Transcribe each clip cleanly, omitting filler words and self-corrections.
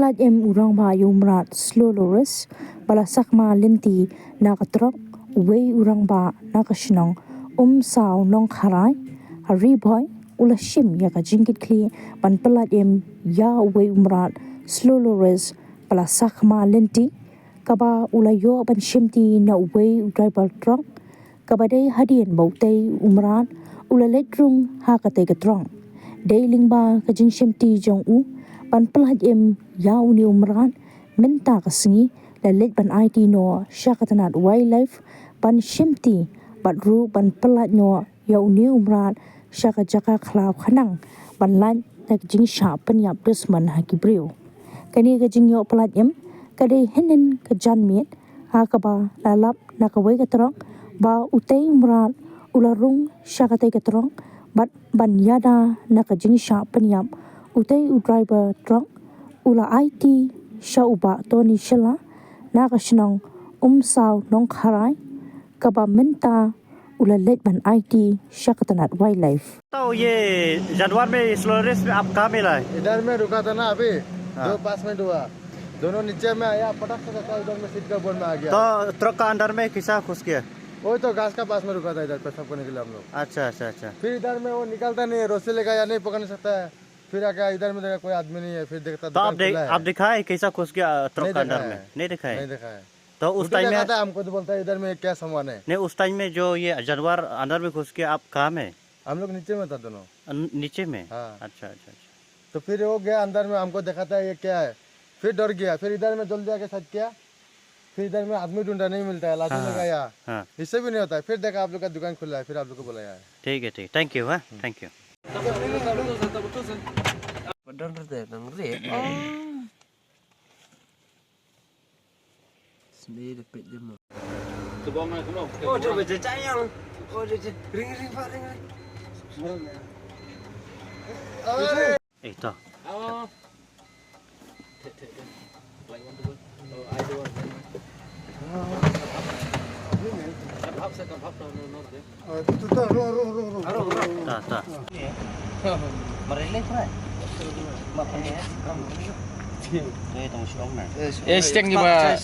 pelat urang ba yumrat slow lores bala sakma lenti nakatrok we urang ba nakashnong saw nong kharai hari boy ula shim ya ka jingkit kli ban pelat ya we umrat slow lores bala sakma lenti kaba ula yo ban shimti na we driver truck kaba dei hadien bautei umrat ula letrung ha ka te ka trong dei lingba ka jing shimti jong u ban pelat ya uni umran minta kasingi lalit ban IT no syakatanat wildlife ban shimti bat ru ban pelat no ya uni umran syaka jaka khlaw khanang ban lan nak jing sha penyap dusman hakibriu kani ka jing yo pelat kadai henen ka janmit ha ka ba lalap nakawai ka terong ba utei umran ularung syakatai ka terong bat ban yada naka jing sha penyap utei driver truck ula IT sha uba toni shela nakashnong saw nong kharai kaba minta ula let ban IT shakatanat wildlife तो ये जानवर में स्लोरेस में आप कहाँ मिला है? इधर में रुका था ना अभी 2 पास मिनट हुआ दोनों नीचे में आया पटक से इधर में सीट का बोर्ड में आ गया तो ट्रक का अंदर में किसा घुस गया? वही तो घास का पास में रुका था इधर पेशाब करने के लिए हम लोग अच्छा अच्छा अच्छा फिर इधर में वो निकलता नहीं है रस्सी लेगा या नहीं पकड़ नहीं सकता है फिर आके इधर में देखा कोई आदमी नहीं है फिर देखता तो आप दिखाए कैसा घुस गया ट्रक का अंदर में? नहीं दिखाए? नहीं देखा है तो उस टाइम में हमको तो बोलता है इधर में क्या सामान है नहीं उस टाइम में जो ये जानवर अंदर में घुस गया आप कहाँ में? हम लोग नीचे में था दोनों नीचे में? हाँ अच्छा अच्छा अच्छा तो फिर वो गया अंदर में हमको दिखाता है ये क्या है फिर डर गया फिर इधर में जल्दी आके साथ किया फिर इधर में आदमी ढूंढा नहीं मिलता है लाठी लगाया इससे भी नहीं होता है फिर देखा आप लोग का दुकान खुला है फिर आप लोग को बुलाया है ठीक है ठीक thank you thank you Oh, coba cacayang. Oh, ring Pak, ring. Itu. Oh. Tak. Merilih kan? Makanya. Ini tong siom na. Sting juga.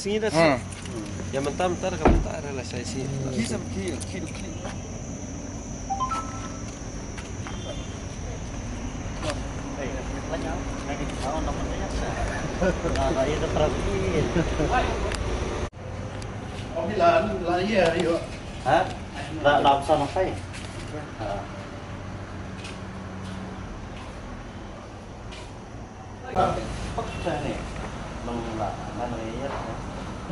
Ya mentar komentar lah saya sih. Kisam kiri. Hah? Làm sao nó phải? Nih, mengelak mana ya?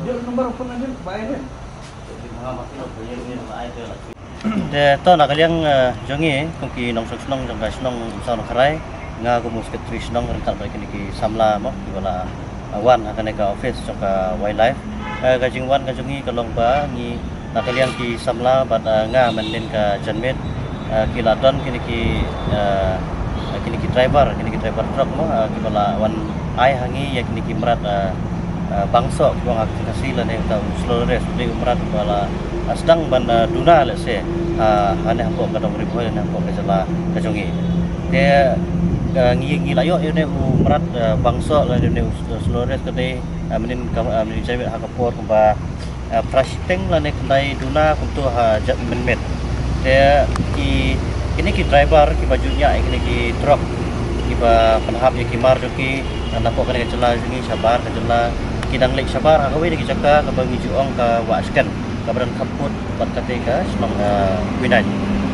Dia nomor phone aja bayar. To nak kalian jongi kongki nong nong jangka nong sao kerai nga ko mus ketris nong rentak balik ni samla mo di wala wan akan ka office jangka wildlife gajing wan ka jongi kalong ba ni nak kalian ki samla bat nga menen ka janmet kiladon kini ki driver truck mo ki wala wan ai hangi ya kini ki merat bangso buang aktivasi lah nih tahu slow race di umrat bala sedang ban duna let's say hanya hampok kadang ribu hanya hampok kejelah kejongi dia ngi layo ini umrat bangso lah ini slow race kedai menin cewek hakapor kumba prashting lah nih kedai duna untuk jat menmet dia ini ki driver ki bajunya ini ki truck ki penahap ki mar joki nampok kena kejelah ini sabar kejelah kidang lek sabar hakawi lagi caka ka bagi juong ka waskan ka badan kamput bat katika senong winan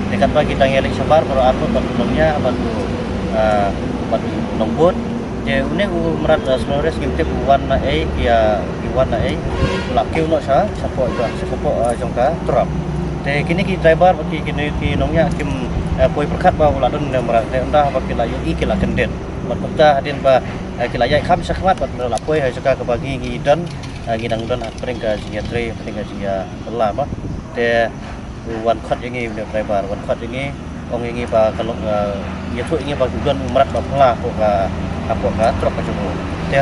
dekat bagi kidang lek sabar baru arut bat tulungnya bat nombot je une merat slores ngimte warna ya warna lakiu no sa sapo jongka truk te kini ki driver bagi kini ki nongnya kim poi perkat ba uladon merat te endah bagi layu ikila kendet bat peta hadin ba kilaya kham sakmat bat lapoi ha saka kebagi ngidon ngidang don pring ka jingatri pring ka jinga la ba te wan khat yangi driver wan khat yangi ong yangi ba kalong ya thu yangi ba gudan umrat ba pla ko ka apo ka truk ka jumo te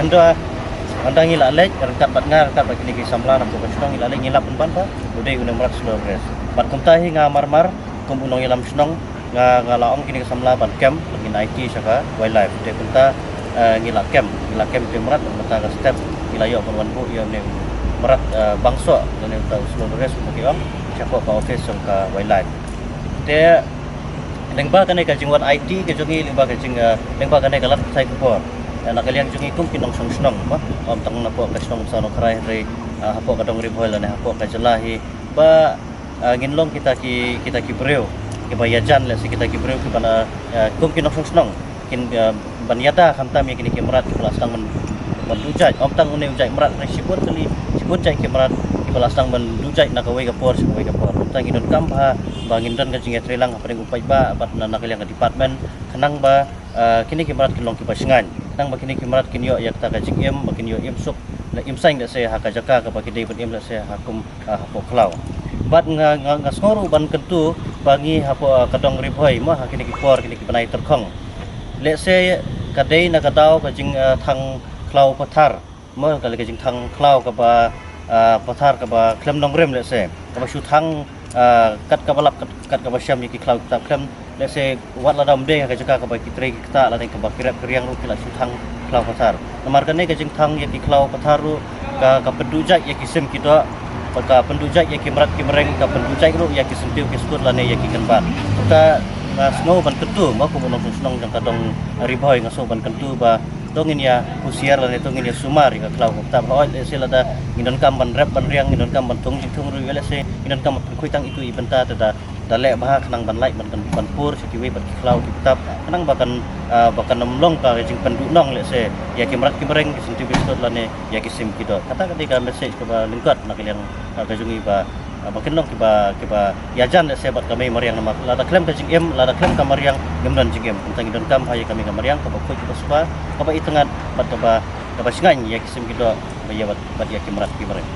anda ngila lek rangkat bat ngar kat ba kini ki samla na ko ka ngila lek ngila ban ba udai guna umrat slow race bat kumtahi nga marmar kumbunong ilam snong nga laong kini ka samla ban camp ngin IT saka wildlife te kumta ngila camp ila kem pemrat mata ka step ila yo wan bu yo ne merat bangso ne ta Flores bagi om siapa ka office ka wildlife te lengba ka ne ka jingwan IT ke jongi lengba ka jing lengba ka ne ka lat sai ko nak kalian jungi kum kinong song ba om tang na po ka song sa no krai re hapo ka dong ribol ne hapo ka jelahi ba nginlong kita ki breu ke bayajan le kita ki breu ke bana kum kinong song kin banyata khamta mi kini kemerat ke belasang mendujai om tang une ujai merat re sibut kali sibut jai kemerat ke belasang mendujai nak we ka por tang idon kam ba bangin don ka jinga trelang apa upai ba bat na kalian ka department kanang ba kini kemerat kilong ki pasingan nang bakini kimarat kinyo yak ta kajing em bakinyo em sup la im saing da se haka jaka ka bakidai ban em la se hakum hapo klau bat nga snoru ban kentu bangi hapo kadong ribhoi ma hakini ki por kini ki banai terkhong le se kadai na kadau kajing thang klau pathar ma kali kajing thang klau ka ba pathar ka ba klem nong rem le se ka ba shu thang kat ka balap kat ka ba syam ki klau ta klem let's say wat la dam de ka jaka ka ba kitre kita la ka ba kirap kriang ru kila sutang klau pathar namar kane ka jing thang ye ki klau pathar ru ka pendujak ye kisim kita ka pendujak ye kimrat kimreng ka pendujak ru ye kisim tiu kiskut la ne ye ki kanban ka snow ban kentu ma ko monong snong jang kadong riboy ngaso ban kentu ba tongin ya usiar la ne tongin ya sumar ka klau ta ba oi se la da nginon kam ban rap ban riang nginon kam ban tung tung ru let's say nginon kam kuitang itu ibenta ta dalek bah kenang ban like ban pur sikiwe ban klau kitab kenang bahkan nomlong ka jing penduk nong le se ya kimrat kimreng kisinti bisot lane ya kisim kidot kata ketika message ke ba lingkot nak yang ka jungi ba makin nong kiba yajan le se bat kami mariang nama lada klem ka jing em lada klem ka mariang gemran jing em tentang idon kam haye kami ka mariang ka ba koi kita suba ka ba itengat bat ka ba singan ya kisim kidot ba ya bat ya kimrat kimreng